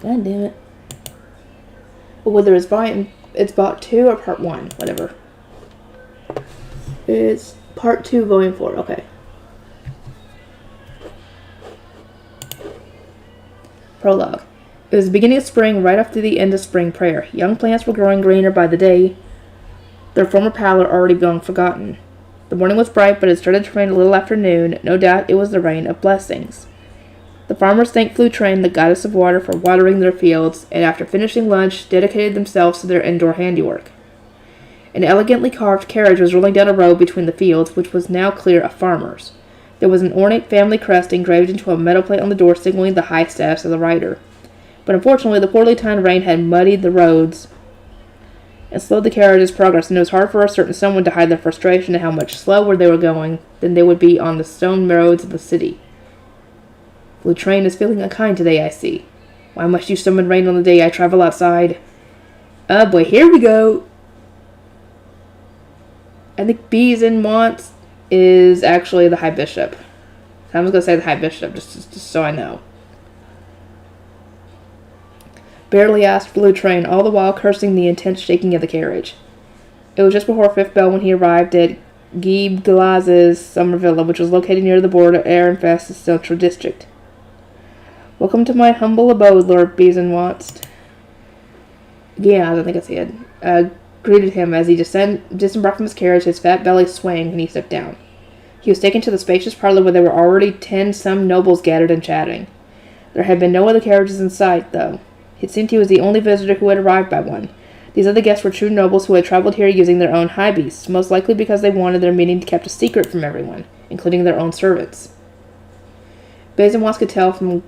God damn it. Well, whether it's bought 2 or part 1, whatever. It's part 2 going forward, okay. Prologue. It was the beginning of spring, right after the end of spring prayer. Young plants were growing greener by the day, their former pallor already long forgotten. The morning was bright, but it started to rain a little after noon. No doubt it was the rain of blessings. The farmers thanked Fullmetal, the goddess of water, for watering their fields, and after finishing lunch, dedicated themselves to their indoor handiwork. An elegantly carved carriage was rolling down a road between the fields, which was now clear of farmers. There was an ornate family crest engraved into a metal plate on the door, signaling the high status of the rider. But unfortunately, the poorly timed rain had muddied the roads and slowed the carriage's progress, and it was hard for a certain someone to hide their frustration at how much slower they were going than they would be on the stone roads of the city. Fullmetal is feeling unkind today, I see. Why must you summon rain on the day I travel outside? Oh boy, here we go. I think Bees and Wants is actually the High Bishop. I was going to say the High Bishop, just so I know. Barely asked Fullmetal, all the while cursing the intense shaking of the carriage. It was just before 5th bell when he arrived at Geeb Glaz's summer villa, which was located near the border of Ehrenfest's central district. Welcome to my humble abode, Lord Beesenwatst. Yeah, I think I said. Greeted him as he disembarked from his carriage, his fat belly swaying when he stepped down. He was taken to the spacious parlor where there were already 10 some nobles gathered and chatting. There had been no other carriages in sight, though. It seemed he was the only visitor who had arrived by one. These other guests were true nobles who had traveled here using their own high beasts, most likely because they wanted their meeting kept a secret from everyone, including their own servants. Beesenwatst could tell from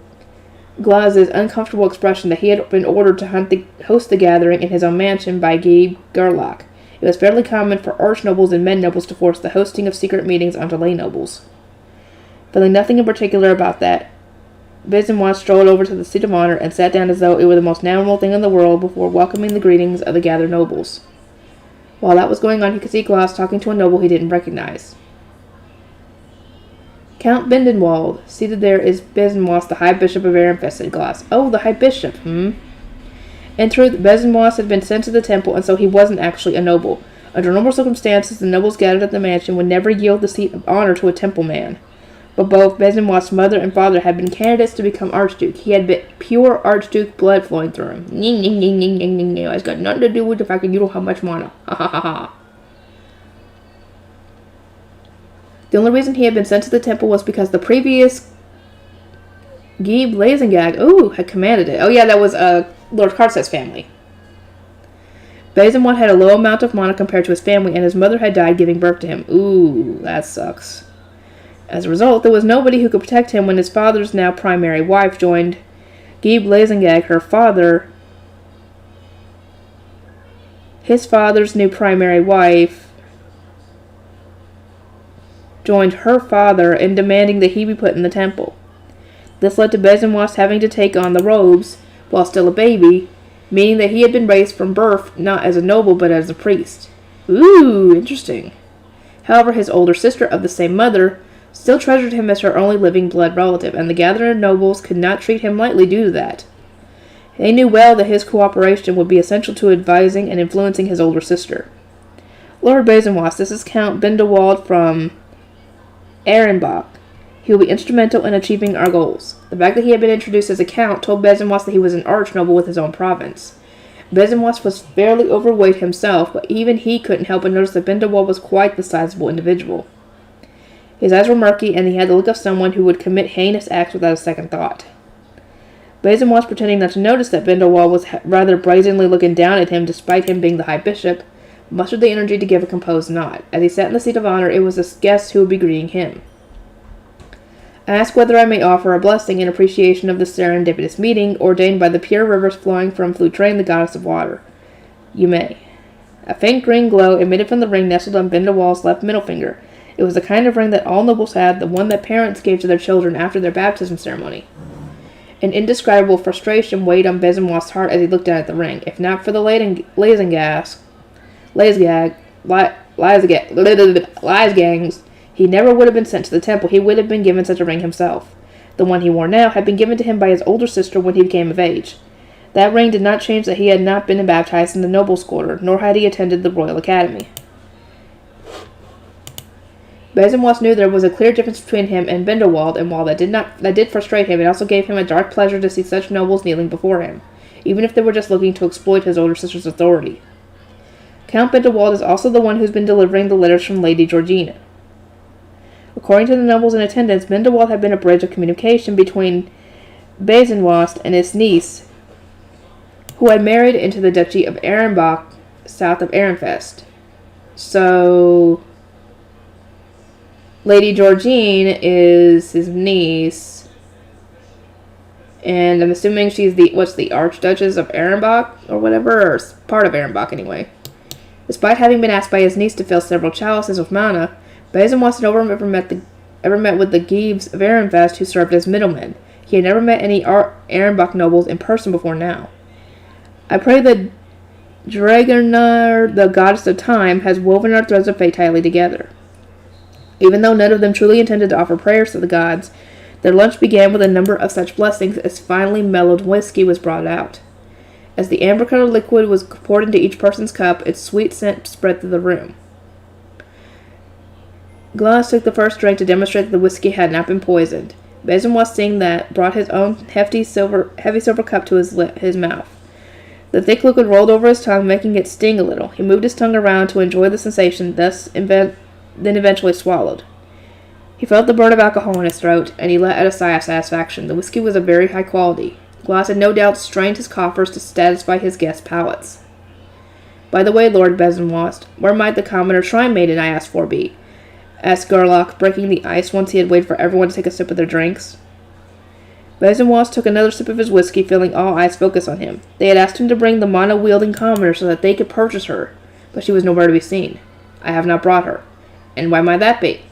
Glaz's uncomfortable expression that he had been ordered to host the gathering in his own mansion by Guy Gerlach. It was fairly common for arch-nobles and men-nobles to force the hosting of secret meetings onto lay-nobles. Feeling nothing in particular about that, Beesenwatst strolled over to the seat of honor and sat down as though it were the most normal thing in the world before welcoming the greetings of the gathered nobles. While that was going on, he could see Glaz talking to a noble he didn't recognize. Count Bindenwald. Seated there is Beesenwatst, the High Bishop of Ehrenfest, said Glaz. Oh, the High Bishop, In truth, Beesenwatst had been sent to the temple, and so he wasn't actually a noble. Under normal circumstances, the nobles gathered at the mansion would never yield the seat of honor to a temple man. But both Beesenwast's mother and father had been candidates to become Archduke. He had been pure Archduke blood flowing through him. It's got nothing to do with the fact that you don't have much mana. Ha ha ha ha. The only reason he had been sent to the temple was because the previous Geeb Blazengag, had commanded it. Oh yeah, that was Lord Kartset's family. Beesenwatst had a low amount of mana compared to his family, and his mother had died giving birth to him. Ooh, that sucks. As a result, there was nobody who could protect him when his father's now primary wife joined Geeb Blazengag, his father's new primary wife joined her father in demanding that he be put in the temple. This led to Beesenwatst having to take on the robes while still a baby, meaning that he had been raised from birth not as a noble but as a priest. Ooh, interesting. However, his older sister of the same mother still treasured him as her only living blood relative, and the gathering of nobles could not treat him lightly due to that. They knew well that his cooperation would be essential to advising and influencing his older sister. Lord Beesenwatst, this is Count Bindenwald from Ehrenbach. He will be instrumental in achieving our goals. The fact that he had been introduced as a count told Beesenwatst that he was an arch-noble with his own province. Beesenwatst was fairly overweight himself, but even he couldn't help but notice that Bindenwald was quite the sizable individual. His eyes were murky, and he had the look of someone who would commit heinous acts without a second thought. Beesenwatst, pretending not to notice that Bindenwald was rather brazenly looking down at him despite him being the High Bishop, mustered the energy to give a composed nod. As he sat in the seat of honor, it was the guest who would be greeting him. I ask whether I may offer a blessing in appreciation of this serendipitous meeting, ordained by the pure rivers flowing from Fullmetal, the goddess of water. You may. A faint green glow emitted from the ring nestled on Bindenwald's left middle finger. It was the kind of ring that all nobles had, the one that parents gave to their children after their baptism ceremony. An indescribable frustration weighed on Beesenwast's heart as he looked down at the ring. If not for the Leisgangs, he never would have been sent to the temple. He would have been given such a ring himself. The one he wore now had been given to him by his older sister when he became of age. That ring did not change that he had not been baptized in the Nobles' Quarter, nor had he attended the Royal Academy. Besenwas knew there was a clear difference between him and Bindewald, and while that did frustrate him, it also gave him a dark pleasure to see such nobles kneeling before him, even if they were just looking to exploit his older sister's authority. Count Bindewald is also the one who's been delivering the letters from Lady Georgina. According to the nobles in attendance, Bindewald had been a bridge of communication between Besenwas and his niece, who had married into the Duchy of Ehrenbach, south of Ehrenfest. So Lady Georgine is his niece, and I'm assuming she's the Archduchess of Ehrenbach, or whatever, or part of Ehrenbach anyway. Despite having been asked by his niece to fill several chalices with mana, Besenwas had never ever met with the Giebs of Ehrenfest, who served as middlemen. He had never met any Ehrenbach nobles in person before now. I pray that Dragonar, the goddess of time, has woven our threads of fate tightly together. Even though none of them truly intended to offer prayers to the gods, their lunch began with a number of such blessings as finely mellowed whiskey was brought out. As the amber-colored liquid was poured into each person's cup, its sweet scent spread through the room. Glass took the first drink to demonstrate that the whiskey had not been poisoned. Besenwas, seeing that, brought his own heavy silver cup to his mouth. The thick liquid rolled over his tongue, making it sting a little. He moved his tongue around to enjoy the sensation, then eventually swallowed. He felt the burn of alcohol in his throat, and he let out a sigh of satisfaction. The whiskey was of very high quality. Glass had no doubt strained his coffers to satisfy his guests' palates. By the way, Lord Besenwas, where might the commoner shrine maiden I asked for be? Asked Gerlach, breaking the ice once he had waited for everyone to take a sip of their drinks. Besenwas took another sip of his whiskey, feeling all eyes focus on him. They had asked him to bring the mana-wielding commoner so that they could purchase her, but she was nowhere to be seen. I have not brought her. And why might that be?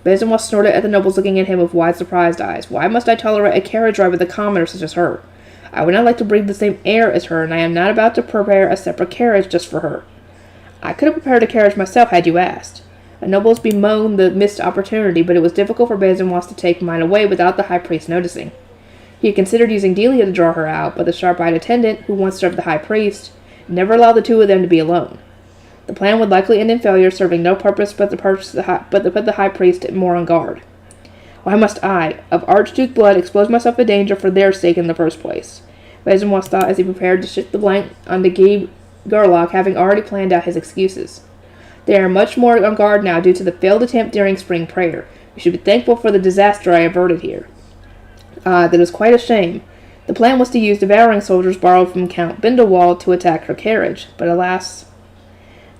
Besenwas snorted at the nobles looking at him with wide surprised eyes. Why must I tolerate a carriage ride with a commoner such as her? I would not like to breathe the same air as her, and I am not about to prepare a separate carriage just for her. I could have prepared a carriage myself had you asked. The nobles bemoaned the missed opportunity, but it was difficult for Besenwas to take mine away without the high priest noticing. He had considered using Delia to draw her out, but the sharp-eyed attendant, who once served the high priest, never allowed the two of them to be alone. The plan would likely end in failure, serving no purpose but to put the high priest more on guard. Why must I, of Archduke blood, expose myself to danger for their sake in the first place? Besenwas thought as he prepared to shift the blame on the Gerlach, having already planned out his excuses. They are much more on guard now due to the failed attempt during spring prayer. We should be thankful for the disaster I averted here. That is quite a shame. The plan was to use devouring soldiers borrowed from Count Bindewald to attack her carriage, but alas,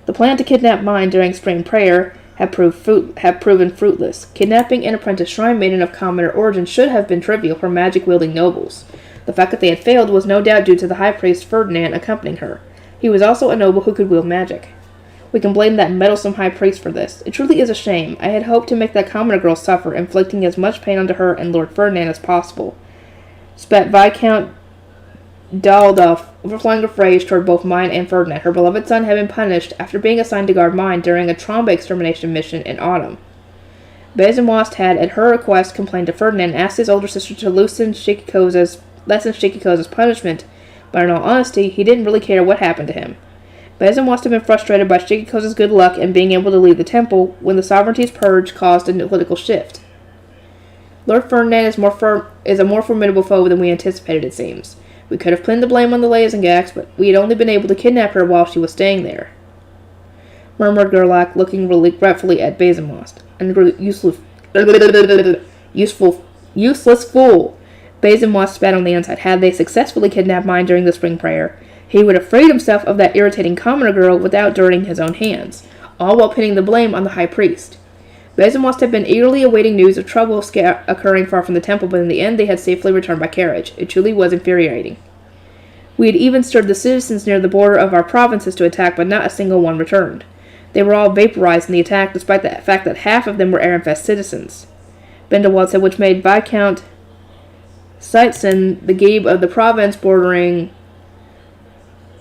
the plan to kidnap mine during spring prayer had proven fruitless. Kidnapping an apprentice shrine maiden of commoner origin should have been trivial for magic-wielding nobles. The fact that they had failed was no doubt due to the high priest Ferdinand accompanying her. He was also a noble who could wield magic. We can blame that meddlesome high priest for this. It truly is a shame. I had hoped to make that commoner girl suffer, inflicting as much pain onto her and Lord Ferdinand as possible. Spat Viscount Daldolf, overflowing with rage toward both mine and Ferdinand. Her beloved son had been punished after being assigned to guard mine during a Trombe extermination mission in autumn. Besenwas had, at her request, complained to Ferdinand and asked his older sister to lessen Shikikoza's punishment, but in all honesty, he didn't really care what happened to him. Besenwas had been frustrated by Shikikoza's good luck and being able to leave the temple when the sovereignty's purge caused a political shift. Lord Ferdinand is a more formidable foe than we anticipated, it seems. We could have pinned the blame on the Lazengax, but we had only been able to kidnap her while she was staying there, murmured Gerlach, looking regretfully at Besenwas. An useless fool. Besenwas spat on the inside. Had they successfully kidnapped mine during the spring prayer, he would have freed himself of that irritating commoner girl without dirtying his own hands, all while pinning the blame on the high priest. Besenwas had been eagerly awaiting news of trouble occurring far from the temple, but in the end they had safely returned by carriage. It truly was infuriating. We had even stirred the citizens near the border of our provinces to attack, but not a single one returned. They were all vaporized in the attack, despite the fact that half of them were Ehrenfest citizens. Bindewald said, which made Viscount Seitzen, the Gabe of the province bordering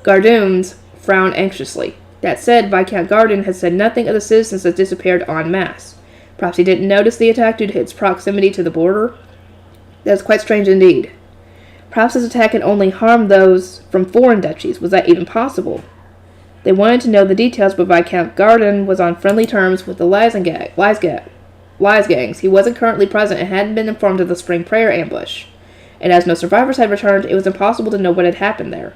Gardunes, frown anxiously. That said, Viscount Gardun had said nothing of the citizens that disappeared en masse. Perhaps he didn't notice the attack due to its proximity to the border? That is quite strange indeed. Perhaps this attack had only harmed those from foreign duchies. Was that even possible? They wanted to know the details, but Viscount Garden was on friendly terms with the Lies gangs. He wasn't currently present and hadn't been informed of the spring prayer ambush. And as no survivors had returned, it was impossible to know what had happened there.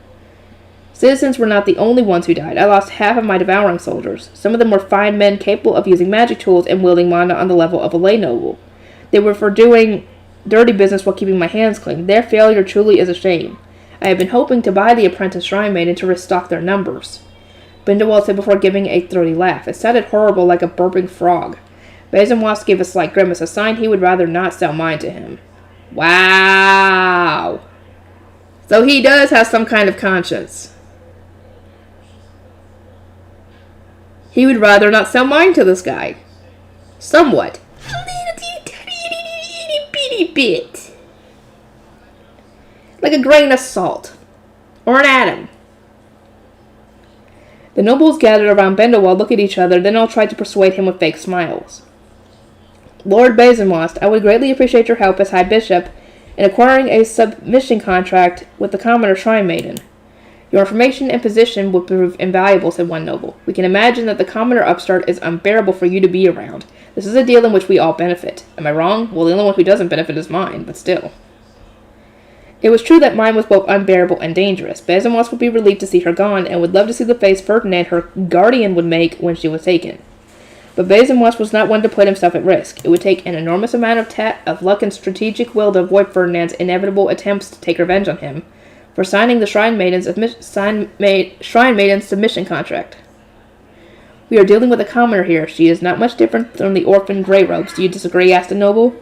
Citizens were not the only ones who died. I lost half of my devouring soldiers. Some of them were fine men capable of using magic tools and wielding mana on the level of a lay noble. They were for doing dirty business while keeping my hands clean. Their failure truly is a shame. I have been hoping to buy the apprentice shrine maiden to restock their numbers. Bindewald said before giving a throaty laugh. It sounded horrible, like a burping frog. Basinwas gave a slight grimace, a sign he would rather not sell mine to him. Wow! So he does have some kind of conscience. He would rather not sell mine to this guy. Somewhat. A little bitty bit. Like a grain of salt. Or an atom. The nobles gathered around Bendewald, looked at each other, then all tried to persuade him with fake smiles. Lord Basinwast, I would greatly appreciate your help as High Bishop in acquiring a submission contract with the Commoner Shrine Maiden. Your information and position would prove invaluable, said one noble. We can imagine that the commoner upstart is unbearable for you to be around. This is a deal in which we all benefit. Am I wrong? Well, the only one who doesn't benefit is mine, but still. It was true that mine was both unbearable and dangerous. Basinwas would be relieved to see her gone, and would love to see the face Ferdinand, her guardian, would make when she was taken. But Basinwas was not one to put himself at risk. It would take an enormous amount of luck and strategic will to avoid Ferdinand's inevitable attempts to take revenge on him for signing the Shrine Maiden's submission contract. We are dealing with a commoner here. She is not much different from the orphan Grey Robes. Do you disagree? Asked the noble.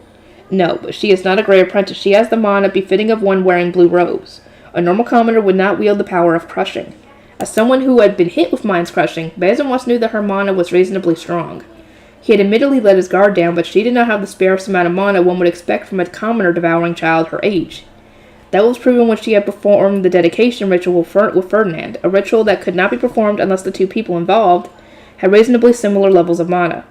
No, but she is not a Grey Apprentice. She has the mana befitting of one wearing blue robes. A normal commoner would not wield the power of crushing. As someone who had been hit with mind's crushing, Basinwas knew that her mana was reasonably strong. He had admittedly let his guard down, but she did not have the sparse amount of mana one would expect from a commoner devouring child her age. That was proven when she had performed the dedication ritual with Ferdinand, a ritual that could not be performed unless the two people involved had reasonably similar levels of mana.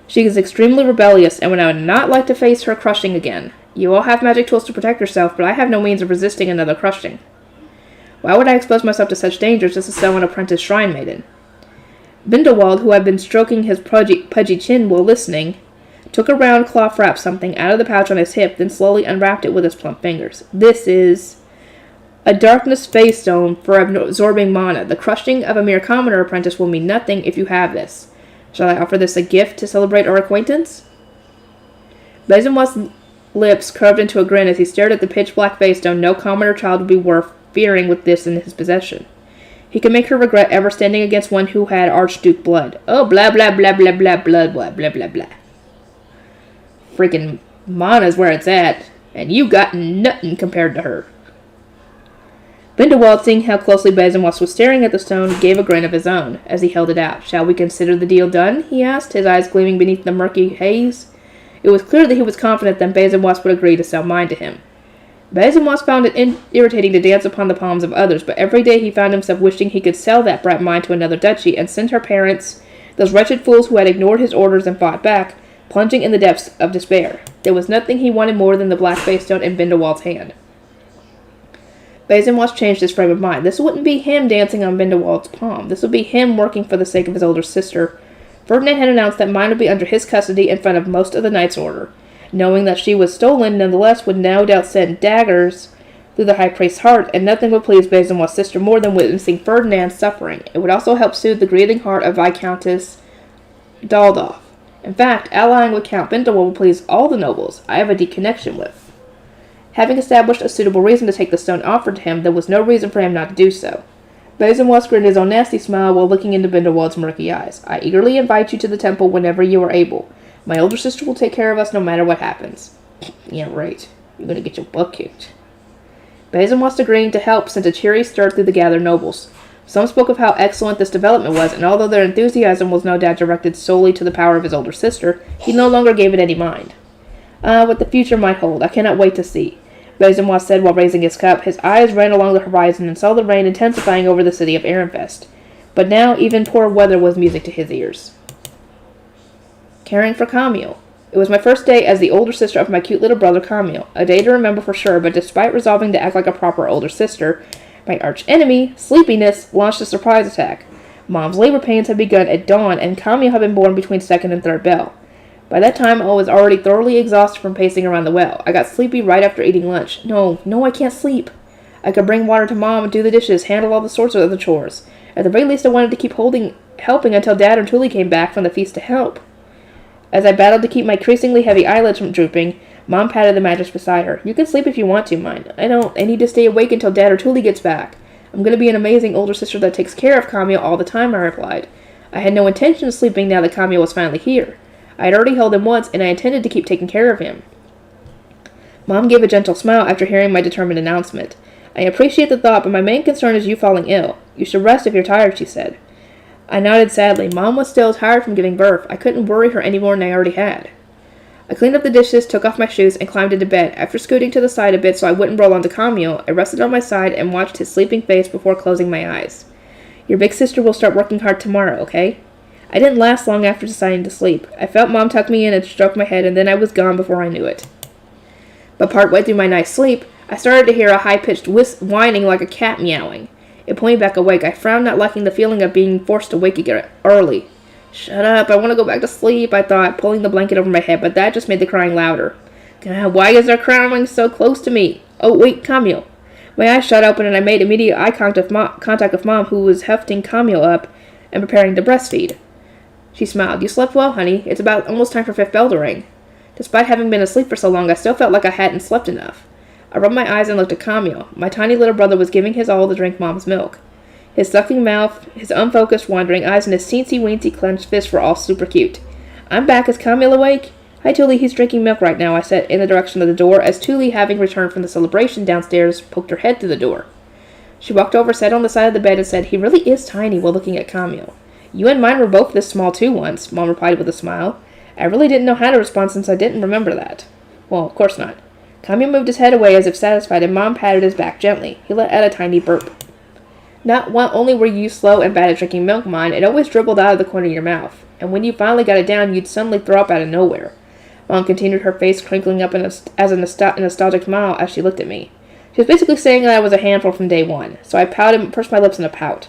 She is extremely rebellious, and would not like to face her crushing again. You all have magic tools to protect yourself, but I have no means of resisting another crushing. Why would I expose myself to such dangers just to sell an apprentice shrine maiden? Bindewald, who had been stroking his pudgy chin while listening, took a round cloth wrap something out of the pouch on his hip, then slowly unwrapped it with his plump fingers. This is a darkness phase stone for absorbing mana. The crushing of a mere commoner apprentice will mean nothing if you have this. Shall I offer this a gift to celebrate our acquaintance? Basinwas' lips curved into a grin as he stared at the pitch-black phase stone. No commoner child would be worth fearing with this in his possession. He could make her regret ever standing against one who had Archduke blood. Oh, blah, blah, blah, blah, blah, blah, blah, blah, blah, blah. Freaking mana's where it's at, and you got nothing compared to her. Bindewald, seeing how closely Basinwas was staring at the stone, gave a grin of his own as he held it out. Shall we consider the deal done? He asked, his eyes gleaming beneath the murky haze. It was clear that he was confident that Basinwas would agree to sell mine to him. Basinwas found it irritating to dance upon the palms of others, but every day he found himself wishing he could sell that brat mine to another duchy and send her parents, those wretched fools who had ignored his orders and fought back, plunging in the depths of despair. There was nothing he wanted more than the black face stone in Bindewald's hand. Basinwas changed his frame of mind. This wouldn't be him dancing on Bindewald's palm. This would be him working for the sake of his older sister. Ferdinand had announced that mine would be under his custody in front of most of the Knights' Order. Knowing that she was stolen, nonetheless, would no doubt send daggers through the High Priest's heart, and nothing would please Basinwas' sister more than witnessing Ferdinand's suffering. It would also help soothe the grieving heart of Viscountess Daldorf. In fact, allying with Count Bindewald would please all the nobles I have a deep connection with. Having established a suitable reason to take the stone offered to him, there was no reason for him not to do so. Basinwas grinned his own nasty smile while looking into Bindewald's murky eyes. I eagerly invite you to the temple whenever you are able. My older sister will take care of us no matter what happens. Yeah, right. You're gonna get your butt kicked. Basinwas, agreeing to help, sent a cheery stir through the gathered nobles. Some spoke of how excellent this development was, and although their enthusiasm was no doubt directed solely to the power of his older sister, he no longer gave it any mind. What the future might hold, I cannot wait to see. Basinwas said while raising his cup. His eyes ran along the horizon and saw the rain intensifying over the city of Ehrenfest. But now even poor weather was music to his ears. Caring for Camille. It was my first day as the older sister of my cute little brother Camille, a day to remember for sure, but despite resolving to act like a proper older sister, my arch-enemy, sleepiness, launched a surprise attack. Mom's labor pains had begun at dawn, and Camille had been born between second and third bell. By that time, I was already thoroughly exhausted from pacing around the well. I got sleepy right after eating lunch. No, I can't sleep. I could bring water to Mom, do the dishes, handle all the sorts of other chores. At the very least, I wanted to keep helping until Dad and Tuli came back from the feast to help. As I battled to keep my increasingly heavy eyelids from drooping, Mom patted the mattress beside her. You can sleep if you want to, mind. I don't. I need to stay awake until Dad or Tuli gets back. I'm going to be an amazing older sister that takes care of Camille all the time, I replied. I had no intention of sleeping now that Camille was finally here. I had already held him once, and I intended to keep taking care of him. Mom gave a gentle smile after hearing my determined announcement. I appreciate the thought, but my main concern is you falling ill. You should rest if you're tired, she said. I nodded sadly. Mom was still tired from giving birth. I couldn't worry her any more than I already had. I cleaned up the dishes, took off my shoes, and climbed into bed. After scooting to the side a bit so I wouldn't roll onto Camille, I rested on my side and watched his sleeping face before closing my eyes. Your big sister will start working hard tomorrow, okay? I didn't last long after deciding to sleep. I felt Mom tuck me in and stroke my head, and then I was gone before I knew it. But partway through my night's sleep, I started to hear a high-pitched whining like a cat meowing. It pulled me back awake. I frowned, not liking the feeling of being forced to wake again early. Shut up, I want to go back to sleep, I thought, pulling the blanket over my head, but that just made the crying louder. God, why is there crying so close to me? Oh, wait, Camille. My eyes shot open and I made immediate eye contact with Mom, who was hefting Camille up and preparing to breastfeed. She smiled. You slept well, honey. It's about almost time for fifth bell to ring. Despite having been asleep for so long, I still felt like I hadn't slept enough. I rubbed my eyes and looked at Camille. My tiny little brother was giving his all to drink Mom's milk. His sucking mouth, his unfocused, wandering eyes, and his teensy-weensy clenched fists were all super cute. I'm back. Is Camille awake? Hi, Tuli. He's drinking milk right now, I said in the direction of the door, as Tuli, having returned from the celebration downstairs, poked her head through the door. She walked over, sat on the side of the bed, and said, He really is tiny, while looking at Camille. You and mine were both this small, too, once, Mom replied with a smile. I really didn't know how to respond since I didn't remember that. Well, of course not. Camille moved his head away as if satisfied, and Mom patted his back gently. He let out a tiny burp. Not only were you slow and bad at drinking milk, mine, it always dribbled out of the corner of your mouth. And when you finally got it down, you'd suddenly throw up out of nowhere. Mom continued, her face crinkling up as a nostalgic smile as she looked at me. She was basically saying that I was a handful from day one, so I pouted and pursed my lips in a pout.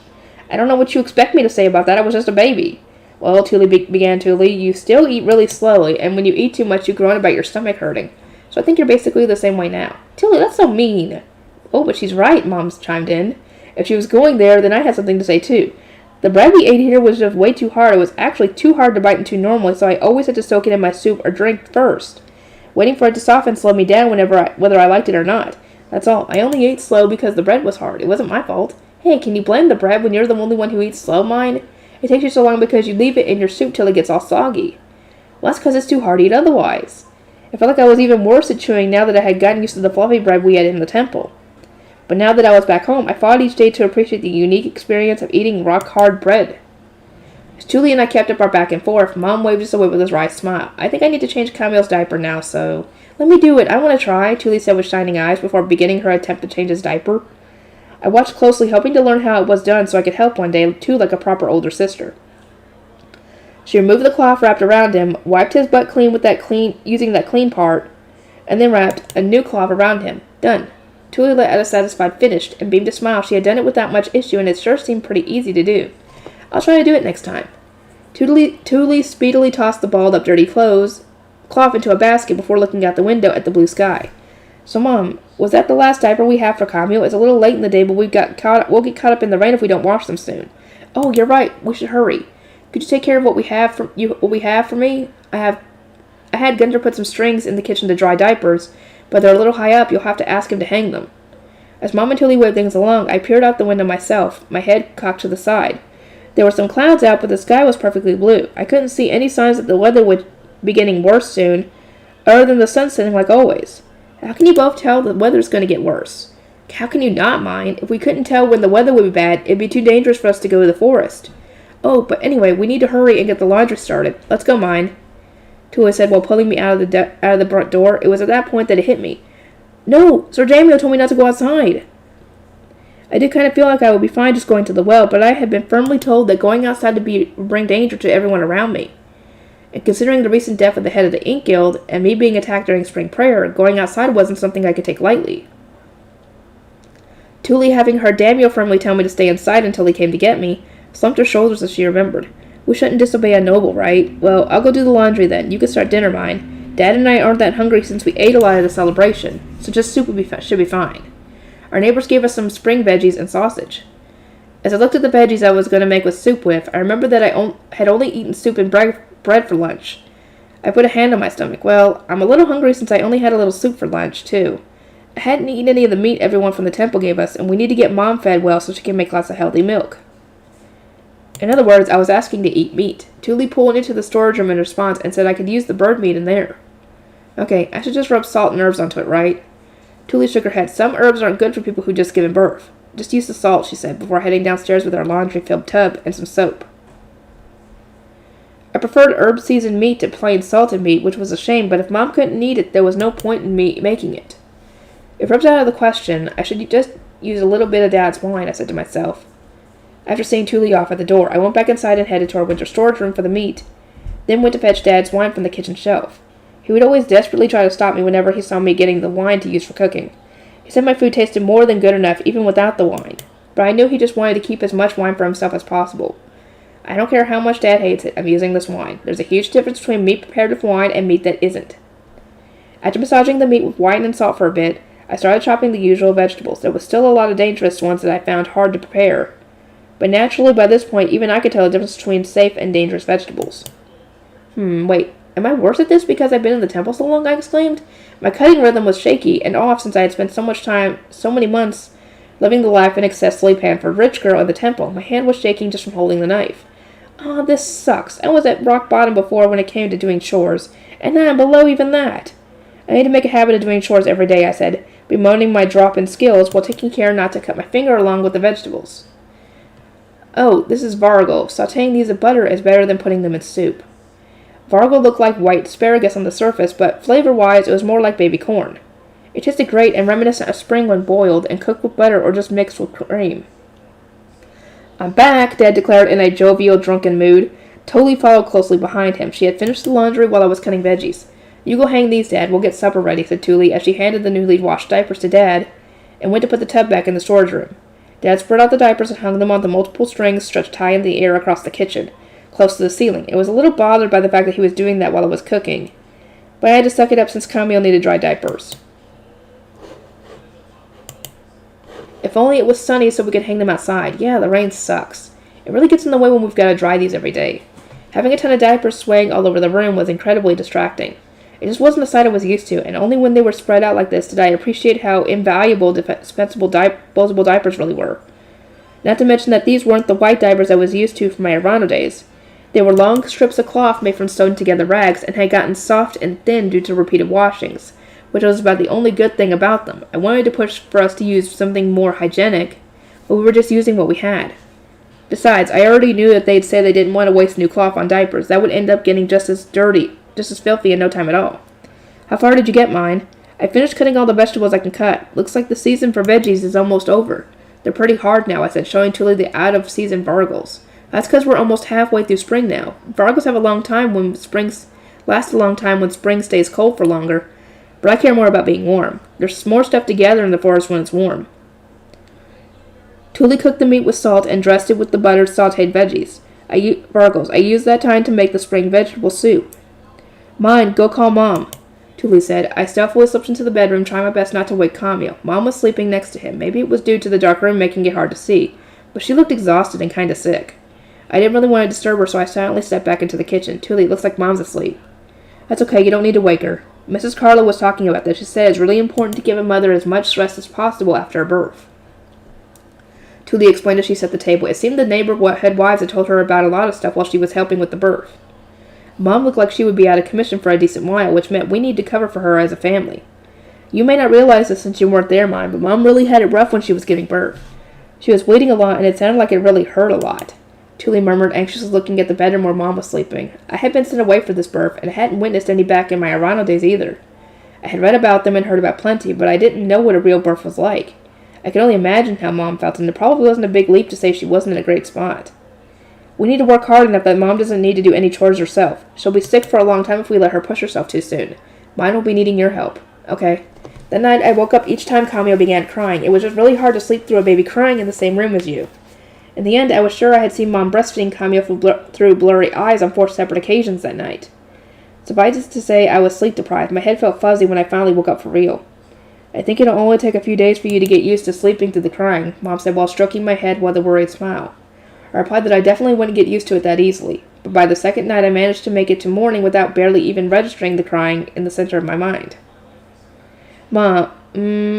I don't know what you expect me to say about that. I was just a baby. Well, began Tuli, you still eat really slowly, and when you eat too much, you groan about your stomach hurting. So I think you're basically the same way now. Tuli, that's so mean. Oh, but she's right, Mom chimed in. If she was going there, then I had something to say too. The bread we ate here was just way too hard. It was actually too hard to bite into normally, so I always had to soak it in my soup or drink first. Waiting for it to soften slowed me down whether I liked it or not. That's all. I only ate slow because the bread was hard. It wasn't my fault. Hey, can you blame the bread when you're the only one who eats slow, mine? It takes you so long because you leave it in your soup till it gets all soggy. Well, that's because it's too hard to eat otherwise. I felt like I was even worse at chewing now that I had gotten used to the fluffy bread we had in the temple. But now that I was back home, I fought each day to appreciate the unique experience of eating rock-hard bread. As Tuli and I kept up our back and forth, Mom waved us away with a wry smile. I think I need to change Camille's diaper now, so... Let me do it. I want to try, Tuli said with shining eyes before beginning her attempt to change his diaper. I watched closely, hoping to learn how it was done so I could help one day, too, like a proper older sister. She removed the cloth wrapped around him, wiped his butt clean using that clean part, and then wrapped a new cloth around him. Done. Tuli let out a satisfied finished and beamed a smile. She had done it without much issue, and it sure seemed pretty easy to do. I'll try to do it next time. Tuli speedily tossed the balled-up dirty cloth into a basket before looking out the window at the blue sky. So, Mom, was that the last diaper we have for Camille? It's a little late in the day, but we'll get caught up in the rain if we don't wash them soon. Oh, you're right. We should hurry. Could you take care of what we have for me? I had Gunter put some strings in the kitchen to dry diapers, but they're a little high up. You'll have to ask him to hang them. As Mom and Tuli waved things along, I peered out the window myself, my head cocked to the side. There were some clouds out, but the sky was perfectly blue. I couldn't see any signs that the weather would be getting worse soon, other than the sun setting like always. How can you both tell the weather's going to get worse? How can you not, mind? If we couldn't tell when the weather would be bad, it'd be too dangerous for us to go to the forest. Oh, but anyway, we need to hurry and get the laundry started. Let's go, mind. Tuli said while pulling me out of the front door. It was at that point that it hit me. No, Sir Jamio told me not to go outside. I did kind of feel like I would be fine just going to the well, but I had been firmly told that going outside would bring danger to everyone around me. And considering the recent death of the head of the Ink Guild, and me being attacked during spring prayer, going outside wasn't something I could take lightly. Tuli, having heard Daniel firmly tell me to stay inside until he came to get me, slumped her shoulders as she remembered. We shouldn't disobey a noble, right? Well, I'll go do the laundry then. You can start dinner, mine. Dad and I aren't that hungry since we ate a lot at the celebration, so just soup should be fine. Our neighbors gave us some spring veggies and sausage. As I looked at the veggies I was going to make with soup with, I remembered that I had only eaten soup and bread for lunch. I put a hand on my stomach. Well, I'm a little hungry since I only had a little soup for lunch, too. I hadn't eaten any of the meat everyone from the temple gave us, and we need to get Mom fed well so she can make lots of healthy milk. In other words, I was asking to eat meat. Tuli pulled into the storage room in response and said I could use the bird meat in there. Okay, I should just rub salt and herbs onto it, right? Tuli shook her head. Some herbs aren't good for people who just given birth. Just use the salt, she said, before heading downstairs with our laundry-filled tub and some soap. I preferred herb-seasoned meat to plain salted meat, which was a shame, but if Mom couldn't eat it, there was no point in me making it. If herbs out of the question, I should just use a little bit of Dad's wine, I said to myself. After seeing Tuli off at the door, I went back inside and headed to our winter storage room for the meat, then went to fetch Dad's wine from the kitchen shelf. He would always desperately try to stop me whenever he saw me getting the wine to use for cooking. He said my food tasted more than good enough even without the wine, but I knew he just wanted to keep as much wine for himself as possible. I don't care how much Dad hates it, I'm using this wine. There's a huge difference between meat prepared with wine and meat that isn't. After massaging the meat with wine and salt for a bit, I started chopping the usual vegetables. There was still a lot of dangerous ones that I found hard to prepare, but naturally by this point even I could tell the difference between safe and dangerous vegetables. Wait, am I worse at this because I've been in the temple so long? I exclaimed. My cutting rhythm was shaky and off since I had spent so many months, living the life an excessively pampered rich girl in the temple. My hand was shaking just from holding the knife. Oh, this sucks. I was at rock bottom before when it came to doing chores, and now I'm below even that. I need to make a habit of doing chores every day, I said, bemoaning my drop in skills while taking care not to cut my finger along with the vegetables. Oh, this is vargol. Sautéing these in butter is better than putting them in soup. Vargol looked like white asparagus on the surface, but flavor-wise it was more like baby corn. It tasted great and reminiscent of spring when boiled and cooked with butter or just mixed with cream. I'm back, Dad declared in a jovial, drunken mood. Tuli followed closely behind him. She had finished the laundry while I was cutting veggies. You go hang these, Dad. We'll get supper ready, said Tuli as she handed the newly washed diapers to Dad and went to put the tub back in the storage room. Dad spread out the diapers and hung them on the multiple strings stretched high in the air across the kitchen, close to the ceiling. I was a little bothered by the fact that he was doing that while I was cooking, but I had to suck it up since Camille needed dry diapers. If only it was sunny so we could hang them outside. Yeah, the rain sucks. It really gets in the way when we've got to dry these every day. Having a ton of diapers swaying all over the room was incredibly distracting. It just wasn't a sight I was used to, and only when they were spread out like this did I appreciate how invaluable dispensable disposable diapers really were. Not to mention that these weren't the white diapers I was used to from my Arano days. They were long strips of cloth made from sewn-together rags and had gotten soft and thin due to repeated washings, which was about the only good thing about them. I wanted to push for us to use something more hygienic, but we were just using what we had. Besides, I already knew that they'd say they didn't want to waste new cloth on diapers. That would end up getting just as dirty, just as filthy in no time at all. How far did you get, mine? I finished cutting all the vegetables I can cut. Looks like the season for veggies is almost over. They're pretty hard now, I said, showing Tuli the out-of-season vargals. That's because we're almost halfway through spring now. Vargals have a long time when last a long time when spring stays cold for longer, but I care more about being warm. There's more stuff to gather in the forest when it's warm. Tuli cooked the meat with salt and dressed it with the buttered sautéed veggies. Vargals. I used that time to make the spring vegetable soup. Mine, go call Mom, Tuli said. I stealthily slipped into the bedroom, trying my best not to wake Camille. Mom was sleeping next to him. Maybe it was due to the dark room making it hard to see, but she looked exhausted and kind of sick. I didn't really want to disturb her, so I silently stepped back into the kitchen. Tuli, it looks like Mom's asleep. That's okay, you don't need to wake her. Mrs. Carlo was talking about this. She said it's really important to give a mother as much rest as possible after a birth. Tuli explained as she set the table. It seemed the neighborhood wives had told her about a lot of stuff while she was helping with the birth. Mom looked like she would be out of commission for a decent while, which meant we need to cover for her as a family. You may not realize this since you weren't there, Mom, but Mom really had it rough when she was giving birth. She was bleeding a lot, and it sounded like it really hurt a lot. Tuli murmured, anxiously looking at the bedroom where Mom was sleeping. I had been sent away for this birth, and I hadn't witnessed any back in my Arano days either. I had read about them and heard about plenty, but I didn't know what a real birth was like. I could only imagine how Mom felt, and it probably wasn't a big leap to say she wasn't in a great spot. We need to work hard enough that Mom doesn't need to do any chores herself. She'll be sick for a long time if we let her push herself too soon. Mine will be needing your help. Okay. That night, I woke up each time Camille began crying. It was just really hard to sleep through a baby crying in the same room as you. In the end, I was sure I had seen Mom breastfeeding Camille through blurry eyes on 4 separate occasions that night. Suffice it to say, I was sleep-deprived. My head felt fuzzy when I finally woke up for real. I think it'll only take a few days for you to get used to sleeping through the crying, Mom said while stroking my head with a worried smile. I replied that I definitely wouldn't get used to it that easily, but by the second night I managed to make it to morning without barely even registering the crying in the center of my mind. Mom,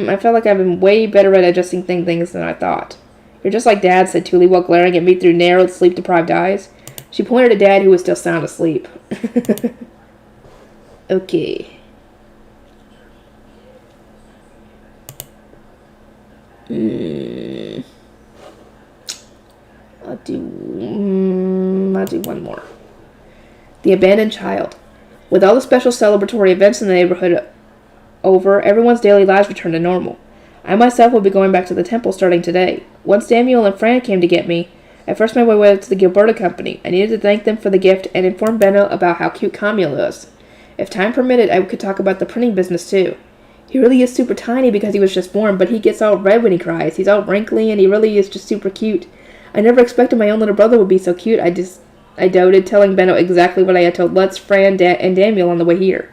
I felt like I've been way better at adjusting things than I thought. You're just like Dad, said Tuli while glaring at me through narrowed, sleep-deprived eyes. She pointed at Dad, who was still sound asleep. Okay. I'll do one more. The Abandoned Child. With all the special celebratory events in the neighborhood over, everyone's daily lives returned to normal. I myself will be going back to the temple starting today. Once Samuel and Fran came to get me, I first made my way to the Gilberta Company. I needed to thank them for the gift and inform Benno about how cute Camille is. If time permitted, I could talk about the printing business too. He really is super tiny because he was just born, but he gets all red when he cries. He's all wrinkly and he really is just super cute. I never expected my own little brother would be so cute. I doubted, telling Benno exactly what I had told Lutz, Fran, and Daniel on the way here.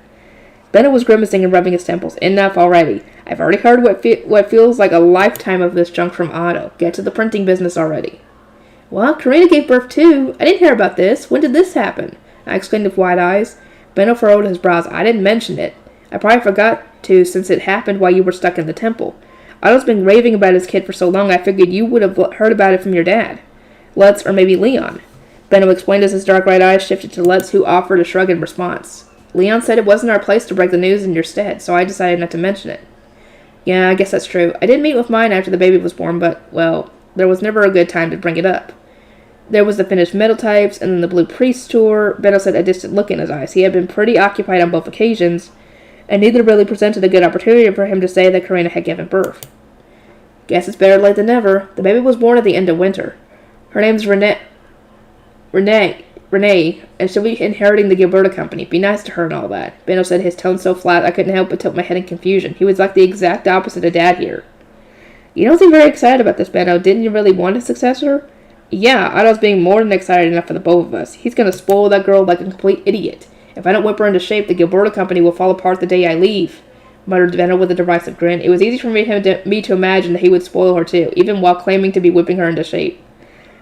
Benno was grimacing and rubbing his temples. Enough already. I've already heard what feels like a lifetime of this junk from Otto. Get to the printing business already. What? Karina gave birth too? I didn't hear about this. When did this happen? I exclaimed with wide eyes. Benno furrowed his brows. I didn't mention it. I probably forgot to since it happened while you were stuck in the temple. Otto's been raving about his kid for so long I figured you would have heard about it from your dad. Lutz, or maybe Leon. Benno explained as his dark right eyes shifted to Lutz, who offered a shrug in response. Leon said it wasn't our place to break the news in your stead, so I decided not to mention it. Yeah, I guess that's true. I did meet with mine after the baby was born, but, well, there was never a good time to bring it up. There was the finished metal types, and then the Blue Priest tour. Benno said, a distant look in his eyes. He had been pretty occupied on both occasions, and neither really presented a good opportunity for him to say that Karina had given birth. Guess it's better late than never. The baby was born at the end of winter. Her name's Renee, and she'll be inheriting the Gilberta Company. Be nice to her and all that. Benno said, his tone so flat I couldn't help but tilt my head in confusion. He was like the exact opposite of Dad here. You don't seem very excited about this, Benno. Didn't you really want a successor? Yeah, Otto's being more than excited enough for the both of us. He's going to spoil that girl like a complete idiot. If I don't whip her into shape, the Gilberta Company will fall apart the day I leave, muttered Benno with a derisive grin. It was easy for me to imagine that he would spoil her too, even while claiming to be whipping her into shape.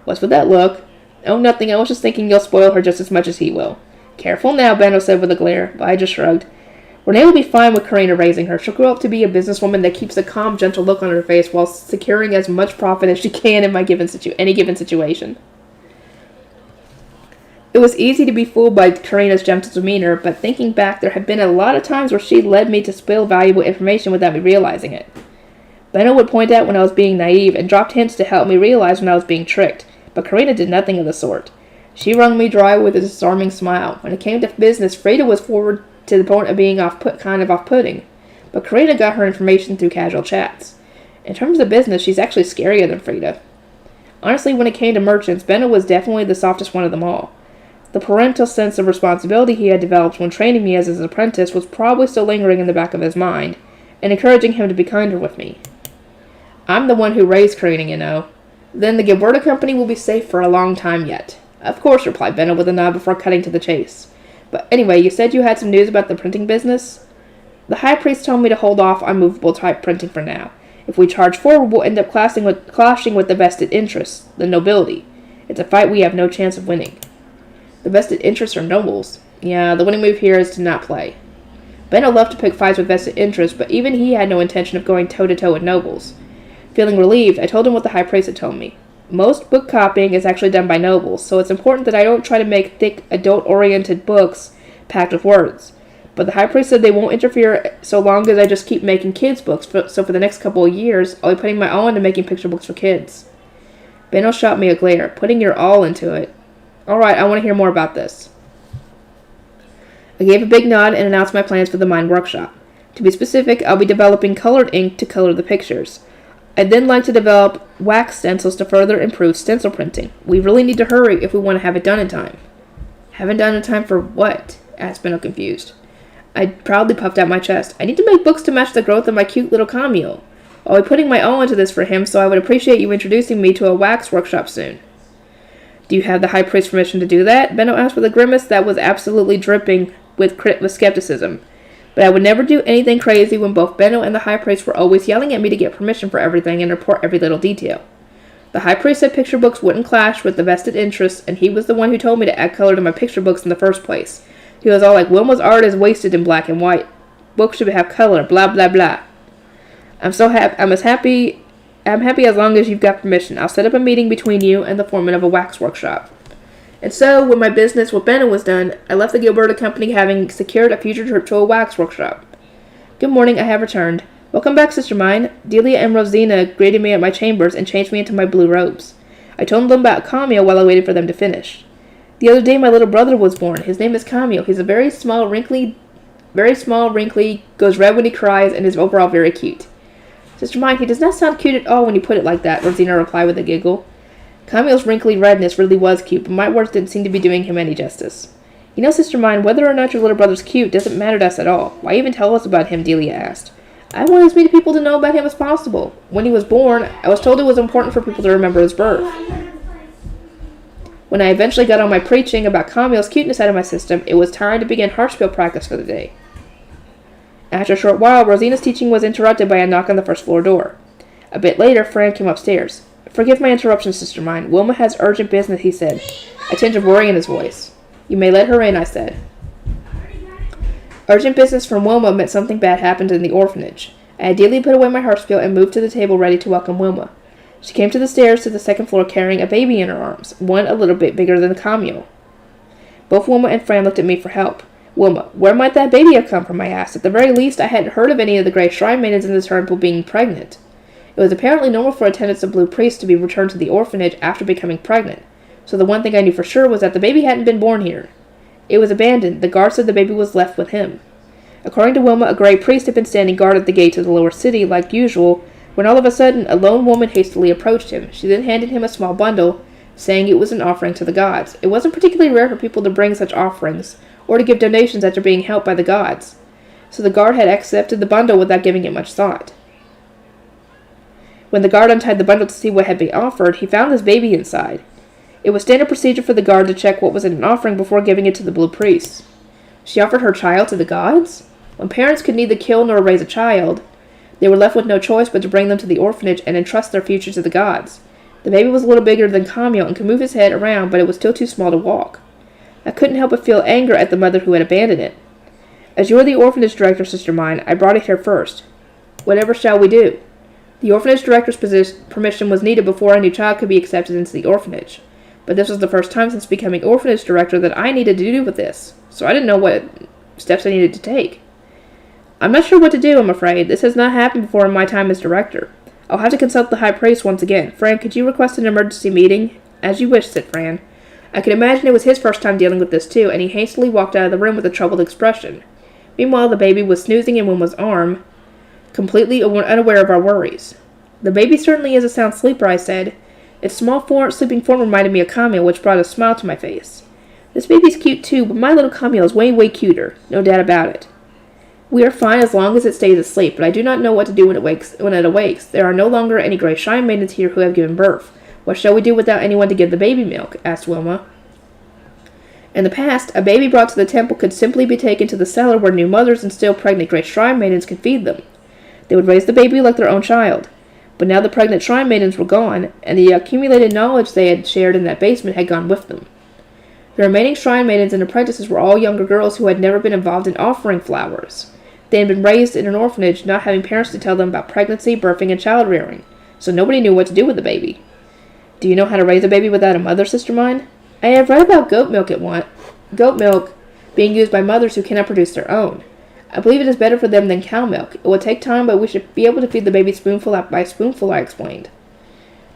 What's with that look? Oh, nothing. I was just thinking you'll spoil her just as much as he will. Careful now, Benno said with a glare, but I just shrugged. Renee will be fine with Karina raising her. She'll grow up to be a businesswoman that keeps a calm, gentle look on her face while securing as much profit as she can in any given situation. It was easy to be fooled by Karina's gentle demeanor, but thinking back, there had been a lot of times where she led me to spill valuable information without me realizing it. Benno would point out when I was being naive and dropped hints to help me realize when I was being tricked, but Karina did nothing of the sort. She wrung me dry with a disarming smile. When it came to business, Frida was forward to the point of being kind of off-putting, but Karina got her information through casual chats. In terms of business, she's actually scarier than Frida. Honestly, when it came to merchants, Benno was definitely the softest one of them all. The parental sense of responsibility he had developed when training me as his apprentice was probably still lingering in the back of his mind, and encouraging him to be kinder with me. I'm the one who raised Karina, you know. Then the Gilberta Company will be safe for a long time yet. Of course, replied Benno with a nod before cutting to the chase. But anyway, you said you had some news about the printing business? The High Priest told me to hold off on movable type printing for now. If we charge forward, we'll end up clashing with the vested interests, the nobility. It's a fight we have no chance of winning. The vested interests are nobles. Yeah, the winning move here is to not play. Benno loved to pick fights with vested interests, but even he had no intention of going toe-to-toe with nobles. Feeling relieved, I told him what the High Priest had told me. Most book copying is actually done by nobles, so it's important that I don't try to make thick, adult-oriented books packed with words. But the High Priest said they won't interfere so long as I just keep making kids' books, so for the next couple of years, I'll be putting my all into making picture books for kids. Benno shot me a glare, putting your all into it. Alright, I want to hear more about this. I gave a big nod and announced my plans for the Mind Workshop. To be specific, I'll be developing colored ink to color the pictures. I'd then like to develop wax stencils to further improve stencil printing. We really need to hurry if we want to have it done in time. Haven't done in time for what? Asked Benno, confused. I proudly puffed out my chest. I need to make books to match the growth of my cute little Camille. I'll be putting my all into this for him, so I would appreciate you introducing me to a wax workshop soon. Do you have the High Priest's permission to do that? Benno asked with a grimace that was absolutely dripping with skepticism. But I would never do anything crazy when both Benno and the High Priest were always yelling at me to get permission for everything and report every little detail. The High Priest said picture books wouldn't clash with the vested interests, and he was the one who told me to add color to my picture books in the first place. He was all like, Wilma's art is wasted in black and white. Books should have color, blah, blah, blah. I'm happy as long as you've got permission. I'll set up a meeting between you and the foreman of a wax workshop. And so, when my business with Benno was done, I left the Gilberta Company having secured a future trip to a wax workshop. Good morning, I have returned. Welcome back, sister mine. Delia and Rosina greeted me at my chambers and changed me into my blue robes. I told them about Camille while I waited for them to finish. The other day my little brother was born. His name is Camille. He's a very small, wrinkly, goes red when he cries, and is overall very cute. Sister mine, he does not sound cute at all when you put it like that, Rosina replied with a giggle. Camille's wrinkly redness really was cute, but my words didn't seem to be doing him any justice. You know, sister mine, whether or not your little brother's cute doesn't matter to us at all. Why even tell us about him, Delia asked. I want as many people to know about him as possible. When he was born, I was told it was important for people to remember his birth. When I eventually got on my preaching about Camille's cuteness out of my system, it was time to begin Hartspiel practice for the day. After a short while, Rosina's teaching was interrupted by a knock on the first floor door. A bit later, Fran came upstairs. Forgive my interruption, sister mine. Wilma has urgent business, he said, a tinge of worry in his voice. You may let her in, I said. Urgent business from Wilma meant something bad happened in the orphanage. I had Delia put away my harpspiel and moved to the table ready to welcome Wilma. She came to the stairs to the second floor carrying a baby in her arms, one a little bit bigger than Camille. Both Wilma and Fran looked at me for help. Wilma, where might that baby have come from, I asked. At the very least, I hadn't heard of any of the Grey Shrine Maidens in the temple being pregnant. It was apparently normal for attendants of Blue Priests to be returned to the orphanage after becoming pregnant, so the one thing I knew for sure was that the baby hadn't been born here. It was abandoned. The guard said the baby was left with him. According to Wilma, a Grey Priest had been standing guard at the gate to the lower city, like usual, when all of a sudden a lone woman hastily approached him. She then handed him a small bundle, saying it was an offering to the gods. It wasn't particularly rare for people to bring such offerings, or to give donations after being helped by the gods, so the guard had accepted the bundle without giving it much thought. When the guard untied the bundle to see what had been offered, he found this baby inside. It was standard procedure for the guard to check what was in an offering before giving it to the Blue Priests. She offered her child to the gods? When parents could neither kill nor raise a child, they were left with no choice but to bring them to the orphanage and entrust their future to the gods. The baby was a little bigger than Camille and could move his head around, but it was still too small to walk. I couldn't help but feel anger at the mother who had abandoned it. As you are the orphanage director, sister mine, I brought it here first. Whatever shall we do? The orphanage director's permission was needed before a new child could be accepted into the orphanage. But this was the first time since becoming orphanage director that I needed to do with this, so I didn't know what steps I needed to take. I'm not sure what to do, I'm afraid. This has not happened before in my time as director. I'll have to consult the High Priest once again. Fran, could you request an emergency meeting? As you wish, said Fran. I could imagine it was his first time dealing with this too, and he hastily walked out of the room with a troubled expression. Meanwhile, the baby was snoozing in Wilma's arm, completely unaware of our worries. The baby certainly is a sound sleeper, I said. Its small sleeping form reminded me of Camille, which brought a smile to my face. This baby's cute too, but my little Camille is way, way cuter. No doubt about it. We are fine as long as it stays asleep, but I do not know what to do when it awakes. There are no longer any Grey Shrine Maidens here who have given birth. What shall we do without anyone to give the baby milk? Asked Wilma. In the past, a baby brought to the temple could simply be taken to the cellar where new mothers and still pregnant Grey Shrine Maidens could feed them. They would raise the baby like their own child. But now the pregnant Shrine Maidens were gone, and the accumulated knowledge they had shared in that basement had gone with them. The remaining Shrine Maidens and apprentices were all younger girls who had never been involved in offering flowers. They had been raised in an orphanage, not having parents to tell them about pregnancy, birthing, and child-rearing, so nobody knew what to do with the baby. Do you know how to raise a baby without a mother, sister mine? I have read about goat milk being used by mothers who cannot produce their own. I believe it is better for them than cow milk. It will take time, but we should be able to feed the baby spoonful by spoonful, I explained.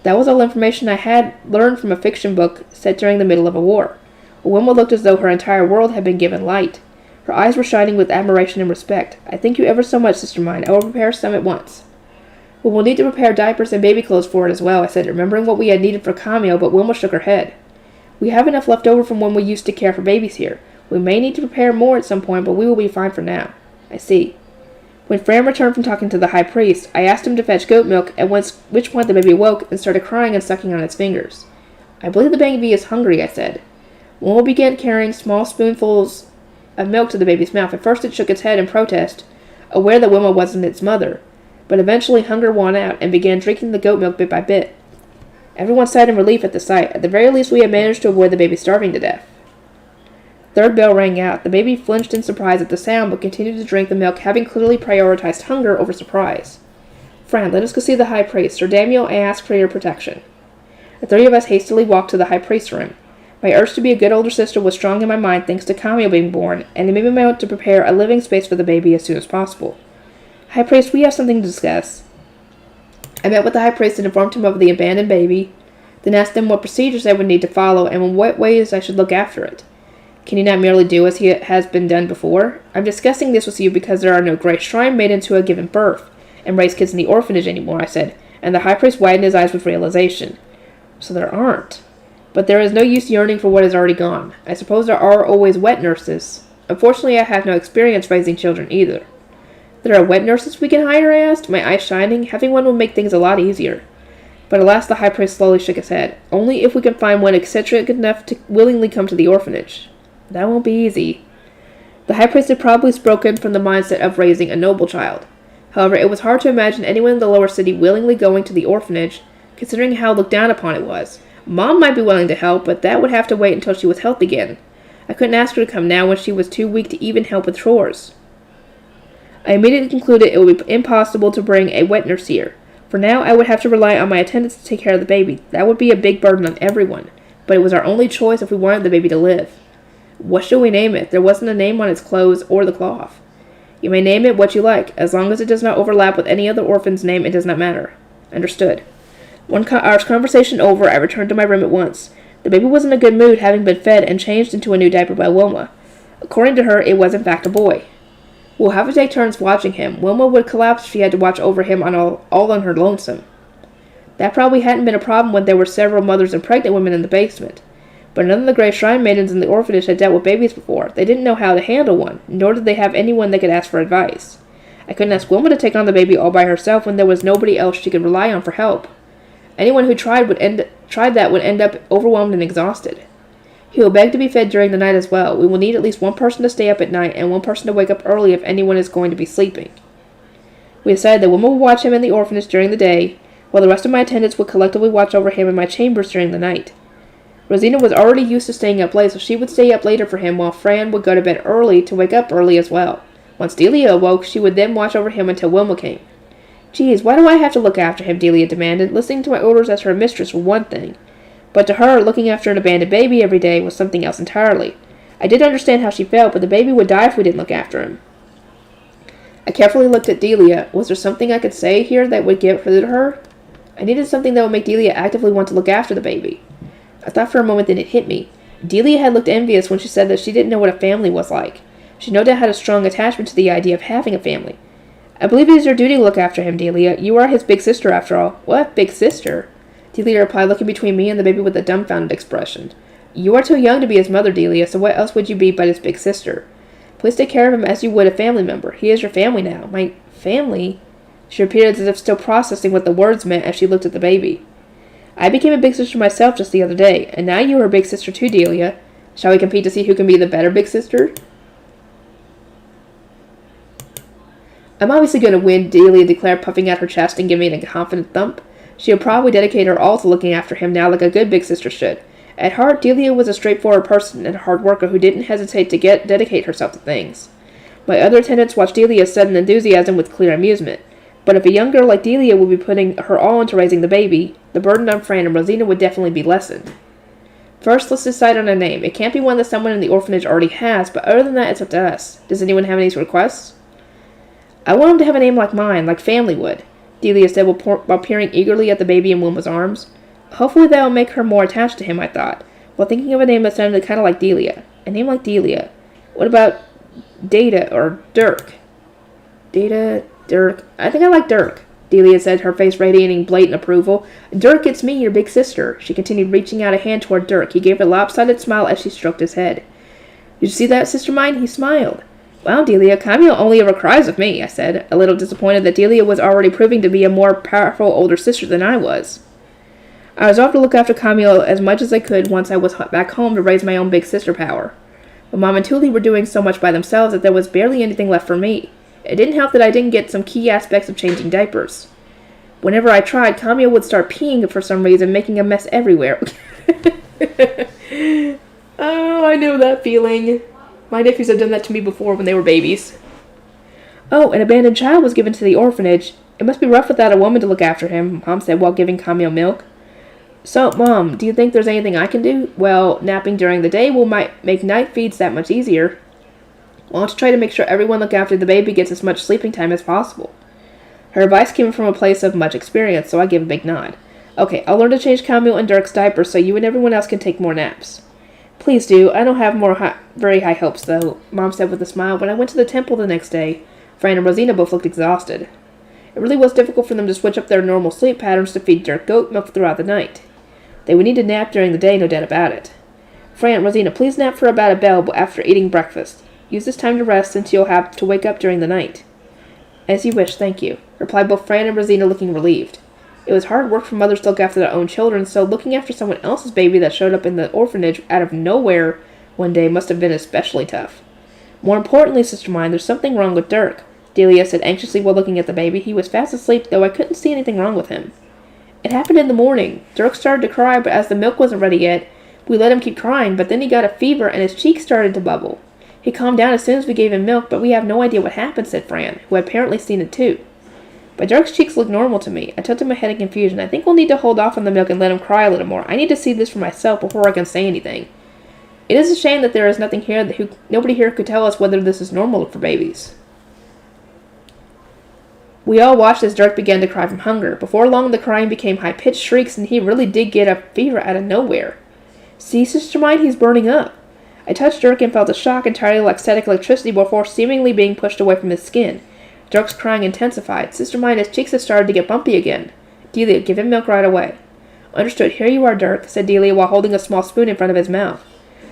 That was all information I had learned from a fiction book set during the middle of a war. Wilma looked as though her entire world had been given light. Her eyes were shining with admiration and respect. I thank you ever so much, sister mine. I will prepare some at once. Well, we'll need to prepare diapers and baby clothes for it as well, I said, remembering what we had needed for Cameo, but Wilma shook her head. We have enough left over from when we used to care for babies here. We may need to prepare more at some point, but we will be fine for now. I see. When Fran returned from talking to the high priest, I asked him to fetch goat milk, at which point the baby woke and started crying and sucking on its fingers. I believe the baby is hungry, I said. Wilma began carrying small spoonfuls of milk to the baby's mouth. At first it shook its head in protest, aware that Wilma wasn't its mother, but eventually hunger won out and began drinking the goat milk bit by bit. Everyone sighed in relief at the sight. At the very least we had managed to avoid the baby starving to death. Third bell rang out. The baby flinched in surprise at the sound, but continued to drink the milk, having clearly prioritized hunger over surprise. Fran, let us go see the high priest. Sir Daniel, I ask for your protection. The three of us hastily walked to the high priest's room. My urge to be a good older sister was strong in my mind thanks to Cameo being born, and it made me want to prepare a living space for the baby as soon as possible. High priest, we have something to discuss. I met with the high priest and informed him of the abandoned baby, then asked him what procedures I would need to follow and in what ways I should look after it. Can you not merely do as has been done before? I'm discussing this with you because there are no great shrine maidens who have given birth and raised kids in the orphanage anymore, I said, and the high priest widened his eyes with realization. So there aren't. But there is no use yearning for what is already gone. I suppose there are always wet nurses. Unfortunately, I have no experience raising children either. There are wet nurses we can hire, I asked, my eyes shining. Having one would make things a lot easier. But alas, the high priest slowly shook his head. Only if we can find one eccentric enough to willingly come to the orphanage. That won't be easy. The high priest had probably spoken from the mindset of raising a noble child. However, it was hard to imagine anyone in the lower city willingly going to the orphanage, considering how looked down upon it was. Mom might be willing to help, but that would have to wait until she was healthy again. I couldn't ask her to come now when she was too weak to even help with chores. I immediately concluded it would be impossible to bring a wet nurse here. For now, I would have to rely on my attendants to take care of the baby. That would be a big burden on everyone, but it was our only choice if we wanted the baby to live. What should we name it? There wasn't a name on its clothes or the cloth. You may name it what you like. As long as it does not overlap with any other orphan's name, it does not matter. Understood. Our conversation over, I returned to my room at once. The baby was in a good mood, having been fed and changed into a new diaper by Wilma. According to her, it was in fact a boy. We'll have to take turns watching him. Wilma would collapse if she had to watch over him all on her lonesome. That probably hadn't been a problem when there were several mothers and pregnant women in the basement. But none of the Grey Shrine maidens in the orphanage had dealt with babies before. They didn't know how to handle one, nor did they have anyone they could ask for advice. I couldn't ask Wilma to take on the baby all by herself when there was nobody else she could rely on for help. Anyone who tried that would end up overwhelmed and exhausted. He will beg to be fed during the night as well. We will need at least one person to stay up at night and one person to wake up early if anyone is going to be sleeping. We decided that Wilma would watch him in the orphanage during the day, while the rest of my attendants would collectively watch over him in my chambers during the night. Rosina was already used to staying up late, so she would stay up later for him while Fran would go to bed early to wake up early as well. Once Delia awoke, she would then watch over him until Wilma came. Geez, why do I have to look after him? Delia demanded. Listening to my orders as her mistress were one thing, but to her, looking after an abandoned baby every day was something else entirely. I did understand how she felt, but the baby would die if we didn't look after him. I carefully looked at Delia. Was there something I could say here that would give her? I needed something that would make Delia actively want to look after the baby. I thought for a moment, then it hit me. Delia had looked envious when she said that she didn't know what a family was like. She no doubt had a strong attachment to the idea of having a family. I believe it is your duty to look after him, Delia. You are his big sister, after all. What? Big sister? Delia replied, looking between me and the baby with a dumbfounded expression. You are too young to be his mother, Delia, so what else would you be but his big sister? Please take care of him as you would a family member. He is your family now. My family? She repeated as if still processing what the words meant as she looked at the baby. I became a big sister myself just the other day, and now you are a big sister too, Delia. Shall we compete to see who can be the better big sister? I'm obviously going to win, Delia declared, puffing out her chest and giving it a confident thump. She would probably dedicate her all to looking after him now like a good big sister should. At heart, Delia was a straightforward person and a hard worker who didn't hesitate to dedicate herself to things. My other attendants watched Delia's sudden enthusiasm with clear amusement. But if a young girl like Delia would be putting her all into raising the baby, the burden on Fran and Rosina would definitely be lessened. First, let's decide on a name. It can't be one that someone in the orphanage already has, but other than that, it's up to us. Does anyone have any requests? I want him to have a name like mine, like family would, Delia said while peering eagerly at the baby in Wilma's arms. Hopefully that will make her more attached to him, I thought, while thinking of a name that sounded kind of like Delia. A name like Delia. What about Data or Dirk? Data, Dirk. I think I like Dirk. Delia said, her face radiating blatant approval. Dirk, it's me, your big sister. She continued, reaching out a hand toward Dirk. He gave a lopsided smile as she stroked his head. Did you see that, sister mine? He smiled. Wow, Delia, Camille only ever cries with me, I said, a little disappointed that Delia was already proving to be a more powerful older sister than I was. I resolved to look after Camille as much as I could once I was back home to raise my own big sister power. But Mom and Tuli were doing so much by themselves that there was barely anything left for me. It didn't help that I didn't get some key aspects of changing diapers. Whenever I tried, Camille would start peeing for some reason, making a mess everywhere. Oh, I know that feeling. My nephews have done that to me before when they were babies. Oh, an abandoned child was given to the orphanage. It must be rough without a woman to look after him, Mom said while giving Camille milk. So, Mom, do you think there's anything I can do? Well, napping during the day will make night feeds that much easier. Why don't you try to make sure everyone look after the baby gets as much sleeping time as possible? Her advice came from a place of much experience, so I gave a big nod. Okay, I'll learn to change Camille and Dirk's diapers so you and everyone else can take more naps. Please do. I don't have very high hopes, though, Mom said with a smile. When I went to the temple the next day, Fran and Rosina both looked exhausted. It really was difficult for them to switch up their normal sleep patterns to feed Dirk goat milk throughout the night. They would need to nap during the day, no doubt about it. Fran, Rosina, please nap for about a bell after eating breakfast. Use this time to rest since you'll have to wake up during the night. As you wish, thank you, replied both Fran and Rosina, looking relieved. It was hard work for mothers to look after their own children, so looking after someone else's baby that showed up in the orphanage out of nowhere one day must have been especially tough. More importantly, sister mine, there's something wrong with Dirk, Delia said anxiously while looking at the baby. He was fast asleep, though I couldn't see anything wrong with him. It happened in the morning. Dirk started to cry, but as the milk wasn't ready yet, we let him keep crying, but then he got a fever and his cheeks started to bubble. He calmed down as soon as we gave him milk, but we have no idea what happened, said Fran, who had apparently seen it too. But Dirk's cheeks looked normal to me. I tilted my head in confusion. I think we'll need to hold off on the milk and let him cry a little more. I need to see this for myself before I can say anything. It is a shame that there is nothing here nobody here could tell us whether this is normal for babies. We all watched as Dirk began to cry from hunger. Before long, the crying became high-pitched shrieks, and he really did get a fever out of nowhere. See, sister mine, he's burning up. I touched Dirk and felt a shock entirely like static electricity before seemingly being pushed away from his skin. Dirk's crying intensified. Sister mine, his cheeks had started to get bumpy again. Delia, give him milk right away. Understood. Here you are, Dirk, said Delia while holding a small spoon in front of his mouth.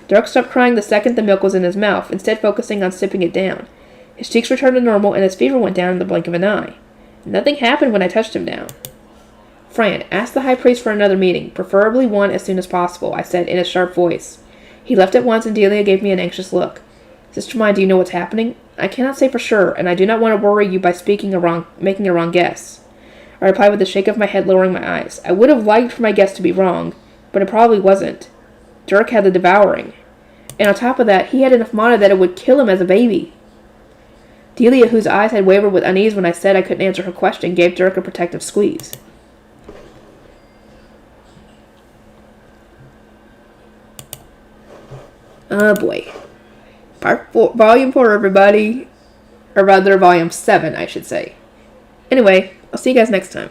Dirk stopped crying the second the milk was in his mouth, instead focusing on sipping it down. His cheeks returned to normal, and his fever went down in the blink of an eye. Nothing happened when I touched him now. Fran, ask the high priest for another meeting, preferably one as soon as possible, I said in a sharp voice. He left at once, and Delia gave me an anxious look. Sister mine, do you know what's happening? I cannot say for sure, and I do not want to worry you by making a wrong guess. I replied with a shake of my head, lowering my eyes. I would have liked for my guess to be wrong, but it probably wasn't. Dirk had the devouring. And on top of that, he had enough mana that it would kill him as a baby. Delia, whose eyes had wavered with unease when I said I couldn't answer her question, gave Dirk a protective squeeze. Oh boy. Volume 4, everybody. Or rather, Volume 7, I should say. Anyway, I'll see you guys next time.